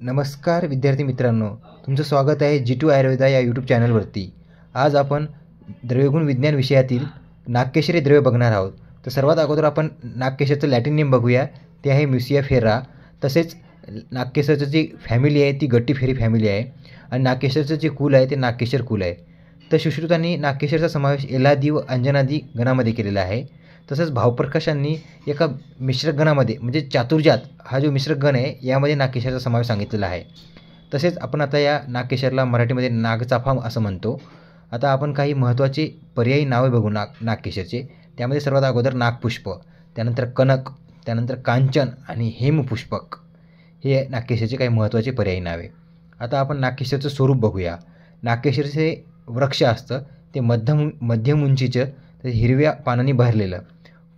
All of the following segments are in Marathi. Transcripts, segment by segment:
नमस्कार विद्यार्थी मित्रांनो, तुमचं स्वागत आहे G2 आयुर्वेदा या यूट्यूब चॅनलवरती। आज आपण द्रव्यगुण विज्ञान विषयातील नागकेशरी द्रव्य बघणार आहोत। तर सर्वात अगोदर आपण नागकेशरचं लॅटिन नेम बघूया, ते आहे म्युसिया फेरा। तसेच नागकेशरची जी फॅमिली आहे ती गट्टीफेरी फॅमिली आहे आणि नागकेशरचं जे कुल आहे ते नागकेशर कुल आहे। तर सुश्रुतांनी नागकेशरचा समावेश एलादी व अंजनादी गणामध्ये केलेला आहे। तसंच भावप्रकाशांनी एका मिश्रगणामध्ये म्हणजे चातुर्जात हा जो मिश्रगण आहे यामध्ये नागकेशरचा समावेश सांगितलेला आहे। तसेच आपण आता या नागकेशरला मराठीमध्ये नागचाफा असं म्हणतो। आता आपण काही महत्त्वाची पर्यायी नावे बघू नागकेशरचे। त्यामध्ये सर्वात अगोदर नागपुष्प, त्यानंतर कनक, त्यानंतर कांचन आणि हेमपुष्पक हे नागकेशरचे काही महत्त्वाचे पर्यायी नावे। आता आपण नागकेशरचं स्वरूप बघूया। नागकेशरचे वृक्ष असतं ते मध्यम उंचीचं, ते हिरव्या पानांनी भरलेलं,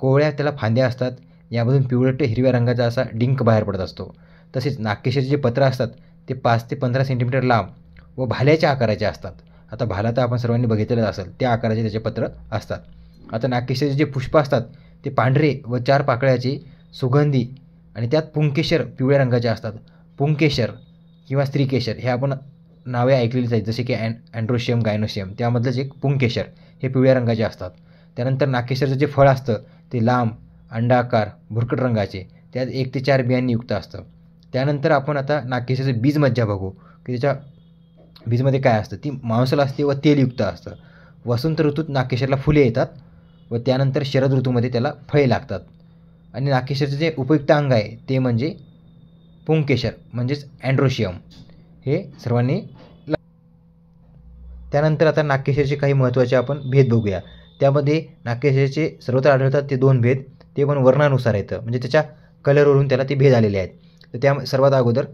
कोवळ्या त्याला फांद्या असतात, यामधून पिवळट हिरव्या रंगाचा असा डिंक बाहेर पडत असतो। तसेच नागकेशरचे जे पत्र असतात ते 5 ते 15 सेंटीमीटर लांब व भाल्याच्या आकाराचे असतात। आता भाला तर आपण सर्वांनी बघितलेलं असेल, त्या आकाराचे त्याचे पत्र असतात। आता नागकेशरचे जे पुष्प असतात ते पांढरे व 4 पाकळ्याचे, सुगंधी आणि त्यात पुंकेशर पिवळ्या रंगाचे असतात। पुंकेशर किंवा स्त्रीकेशर हे आपण नावे ऐकलेलीच आहेत, जसे की अँड्रोशियम, गायनोशियम, त्यामधलंच एक पुंकेशर हे पिवळ्या रंगाचे असतात। त्यानंतर नागकेशरचं जे फळ असतं ते लांब, अंडाकार, भुरकट रंगाचे, त्यात 1 ते 4 बियांनी युक्त असतं। त्यानंतर आपण आता नागकेशरचं बीजमज्जा बघू की त्याच्या बीजमध्ये काय असतं। ती मांसल असते व तेलयुक्त असतं। वसंत ऋतूत नागकेशरला फुले येतात व त्यानंतर शरद ऋतूमध्ये त्याला फळे लागतात। आणि नागकेशरचं जे उपयुक्त अंग आहे ते म्हणजे पुंकेशर म्हणजेच अँड्रोशियम, हे सर्वांनी। त्यानंतर आता नागकेशरचे काही महत्त्वाचे आपण भेद बघूया। त्यामध्ये नागकेशरचे सर्वत्र आढळतात ते 2 भेद, ते पण वर्णानुसार येतं, म्हणजे त्याच्या कलरवरून त्याला ते भेद आलेले आहेत। तर त्या सर्वात अगोदर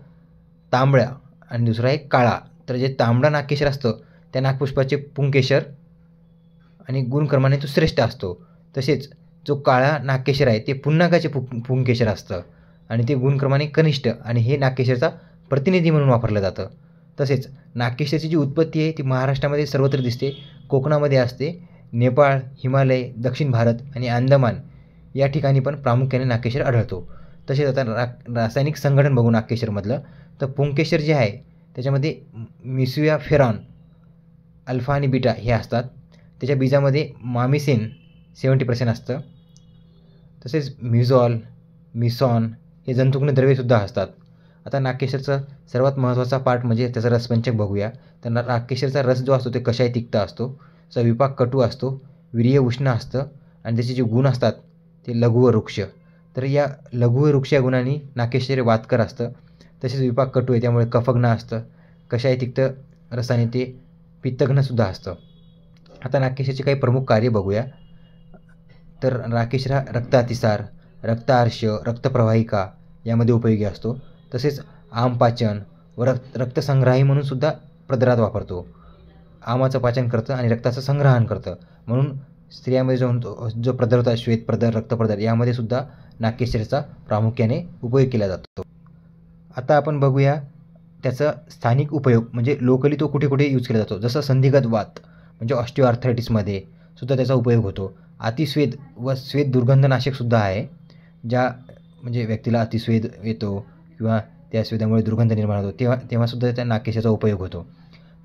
तांबडा आणि दुसरा आहे काळा। तर जे तांबडा नागकेशर असतं त्या नागपुष्पाचे पुंकेशर आणि गुणक्रमाने तो श्रेष्ठ असतो। तसेच जो काळा नागकेशर आहे ते पुन्नागाचे पुंकेशर असतं आणि ते गुणक्रमाने कनिष्ठ, आणि हे नागकेशरचा प्रतिनिधी म्हणून वापरलं जातं। तसेच नागकेशरची जी उत्पत्ती आहे ती महाराष्ट्रामध्ये सर्वत्र दिसते, कोकणामध्ये असते, नेपाळ, हिमालय, दक्षिण भारत आणि अंदमान या ठिकाणी पण प्रामुख्याने नागकेशर आढळतो। तसेच आता रासायनिक संघटन बघू नागकेशरमधलं। तर पुंकेशर जे आहे त्याच्यामध्ये मिसुया फेरॉन अल्फा आणि बीटा हे असतात। त्याच्या बीजामध्ये मामिसेन 70% असतं। तसेच मिझॉल, मिसॉन हे जंतुघ्न द्रव्यसुद्धा असतात। आता नागकेशरचा सर्वात महत्त्वाचा पार्ट म्हणजे त्याचा रसपंचक बघूया। तर नागकेशरचा रस जो असतो ते कशाय तिक्त असतो, त्याचा विपाक कटू असतो, वीर्य उष्ण असतं आणि त्याचे जे गुण असतात ते लघु व रुक्ष। तर या लघु व रुक्ष या गुणांनी नागकेशर वातकर असतं। तसेच विपाक कटू आहे त्यामुळे कफघ्न असतं, कशाय तिक्त रसाने ते पित्तघ्नसुद्धा असतं। आता नागकेशरची काही प्रमुख कार्य बघूया। तर नागकेशर हा रक्तातिसार, रक्तार्श, रक्तप्रवाहिका यामध्ये उपयोगी असतो। तसेच आमपाचन व रक्तसंग्राही म्हणून सुद्धा प्रदारात वापरतो। आमाचं पाचन करतं आणि रक्ताचं संग्रहण करतं, म्हणून स्त्रियांमध्ये जो प्रदार होता श्वेतप्रदार, रक्तप्रदार, यामध्ये सुद्धा नागकेशरचा प्रामुख्याने उपयोग केला जातो। आता आपण बघूया त्याचा स्थानिक उपयोग, म्हणजे लोकली तो कुठे कुठे यूज केला जातो। जसं संधिगत वात म्हणजे ऑस्टिओआर्थरायटिसमध्ये सुद्धा त्याचा उपयोग होतो। अतिस्वेद व स्वेद दुर्गंधनाशकसुद्धा आहे, ज्या म्हणजे व्यक्तीला अतिस्वेद येतो किंवा त्या स्वेदामुळे दुर्गंध निर्माण होतो तेव्हासुद्धा त्या नागकेशरचा उपयोग होतो।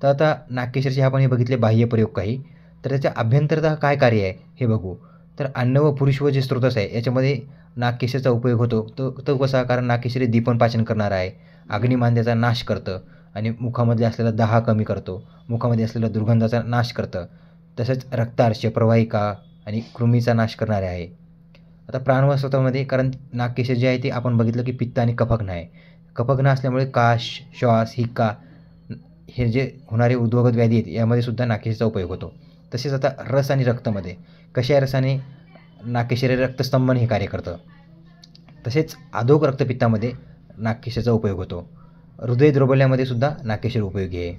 तर आता नागकेशरचे आपण हे बघितले बाह्य प्रयोग काही, तर त्याच्या अभ्यंतरतः काय कार्य आहे हे बघू। तर अन्न व पुरुष व जे स्रोतस आहे याच्यामध्ये नागकेशरचा उपयोग होतो। तो कसा, कारण नागकेशर दीपन पाचन करणार आहे, अग्निमांद्याचा नाश करतं आणि मुखामध्ये असलेला दाह कमी करतो, मुखामध्ये असलेला दुर्गंधाचा नाश करतं। तसंच रक्तार्श, प्रवाहिका आणि कृमीचा नाश करणारे आहे। आता प्राणवायूमध्ये, कारण नागकेशर जे आहे ते आपण बघितलं की पित्त आणि कफघ्न आहे। कफघ्न असल्यामुळे काश, श्वास, हिक्का हे जे होणारे उद्भवगत व्याधी आहेत यामध्ये सुद्धा नागकेशरचा उपयोग होतो। तसेच आता रस आणि रक्तामध्ये कशा रसाने नागकेशर रक्तस्तंभन हे कार्य करतं। तसेच अधोक रक्तपित्तामध्ये नागकेशरचा उपयोग होतो। हृदय द्रवल्यामध्ये सुद्धा नागकेशर उपयोगी आहे।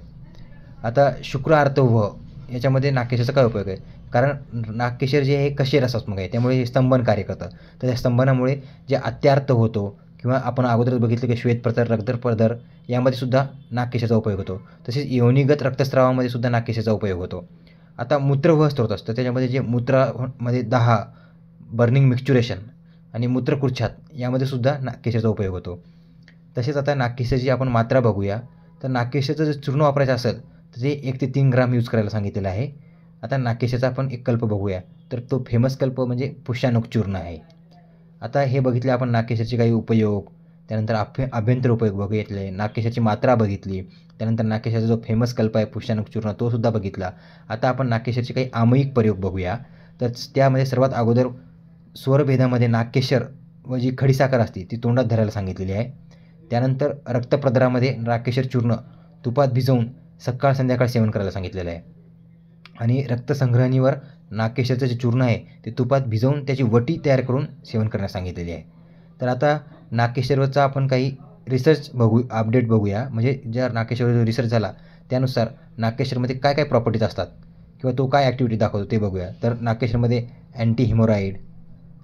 आता शुक्र आर्तव याच्यामध्ये नागकेशरचा काय उपयोग आहे, कारण नागकेशर जे आहे कशे रसात्मक आहे त्यामुळे हे स्तंभन कार्य करतं। तर त्या स्तंभनामुळे जे अत्यार्थ होतो, किंवा आपण अगोदरच बघितलं की श्वेतप्रदार, रक्तप्रदार यामध्ये सुद्धा नागकेशरचा उपयोग होतो। तसेच योनीगत रक्तस्रावामध्ये सुद्धा नागकेशरचा उपयोग होतो। आता मूत्रवह स्त्रोत असतं, त्याच्यामध्ये जे मूत्रामध्ये दाह, बर्निंग मिक्स्चुरेशन आणि मूत्रकुर्छात यामध्ये सुद्धा नागकेशरचा उपयोग होतो। तसेच आता नागकेशराची आपण मात्रा बघूया. तर नागकेशराचं जर चूर्ण वापरायचं असेल तर ते 1 ते 3 ग्राम यूज करायला सांगितलेलं आहे. आता नागकेशराचा आपण एक कल्प बघूया. तर तो फेमस कल्प म्हणजे पुष्यानक चूर्ण आहे. आता हे बघितले आपण नागकेशराचे काही उपयोग, त्यानंतर आभ्यंतर उपयोग बघितले, नागकेशराची मात्रा बघितली, त्यानंतर नागकेशराचा जो फेमस कल्प आहे पुष्यानक चूर्ण तो सुद्धा बघितला. आता आपण नागकेशराचे काही आमयिक प्रयोग बघूया. तर त्यामध्ये सर्वात अगोदर स्वरभेदामध्ये नागकेशर व जी खडीसाखर असते ती तोंडात धरायला सांगितलेली आहे. त्यानंतर रक्तप्रदरामध्ये नागकेशर चूर्ण तुपात भिजवून सकाळ संध्याकाळ सेवन करायला सांगितलेलं आहे. आणि रक्तसंग्रहणीवर नागकेशराचं जे चूर्ण आहे ते तुपात भिजवून त्याची वटी तयार करून सेवन करण्यास सांगितलेली आहे. तर आता नागकेशराचा आपण काही रिसर्च अपडेट बघूया. म्हणजे ज्या नागकेशरावर जो रिसर्च झाला त्यानुसार नागकेशरमध्ये काय काय प्रॉपर्टीज असतात किंवा तो काय ॲक्टिव्हिटी दाखवतो ते बघूया. तर नागकेशरमध्ये anti hemorrhoid,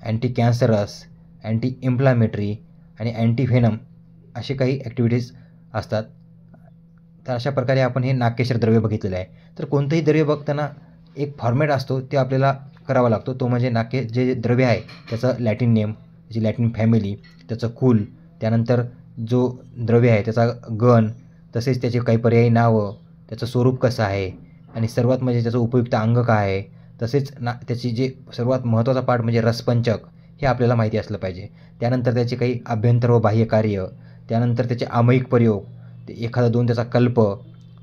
anti cancerous, anti inflammatory आणि अँटी व्हेनम असे काही ॲक्टिव्हिटीज असतात. तर अशा प्रकारे आपण हे नागकेशर द्रव्य बघितलेलं आहे. तर कोणतंही द्रव्य बघताना एक फॉर्मॅट असतो ते आपल्याला करावा लागतो. तो म्हणजे जे द्रव्य आहे त्याचं लॅटिन नेम, त्याची लॅटिन फॅमिली, त्याचं कुल, त्यानंतर जो द्रव्य आहे त्याचा गण, तसेच त्याचे काही पर्यायी नावं, त्याचं स्वरूप कसं आहे आणि सर्वात म्हणजे त्याचं उपयुक्त अंग काय आहे, तसेच त्याची जे सर्वात महत्त्वाचा पार्ट म्हणजे रसपंचक हे आपल्याला माहिती असलं पाहिजे. त्यानंतर त्याचे काही आभ्यंतर व बाह्य कार्य, त्यानंतर त्याचे आमयिक प्रयोग, एखादा 2 त्याचा कल्प,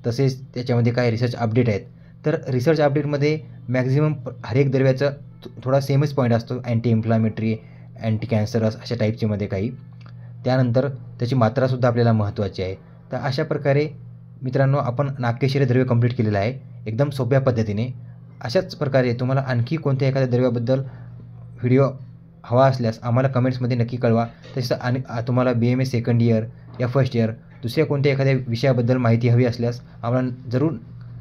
तसेच त्याच्यामध्ये काय रिसर्च अपडेट आहेत. तर रिसर्च अपडेटमध्ये मॅक्झिमम हर एक द्रव्याचा थोडा सेमच पॉईंट असतो, अँटी इन्फ्लामेटरी, अँटी कॅन्सरस अशा टाईपचे मध्ये काही. त्यानंतर त्याची मात्रासुद्धा आपल्याला महत्त्वाची आहे. तर अशा प्रकारे मित्रांनो आपण नागकेशरी द्रव्य कंप्लीट केलेलं आहे एकदम सोप्या पद्धतीने. अशाच प्रकारे तुम्हाला आणखी कोणत्या एखाद्या द्रव्याबद्दल व्हिडिओ हवा असल्यास आम्हाला कमेंट्समध्ये नक्की कळवा. तसेच आणि तुम्हाला BMA सेकंड इयर या फर्स्ट इयर दुसऱ्या कोणत्या एखाद्या विषयाबद्दल माहिती हवी असल्यास आम्हाला जरूर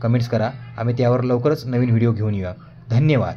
कमेंट्स करा. आम्ही त्यावर लवकरच नवीन व्हिडिओ घेऊन येऊया. धन्यवाद.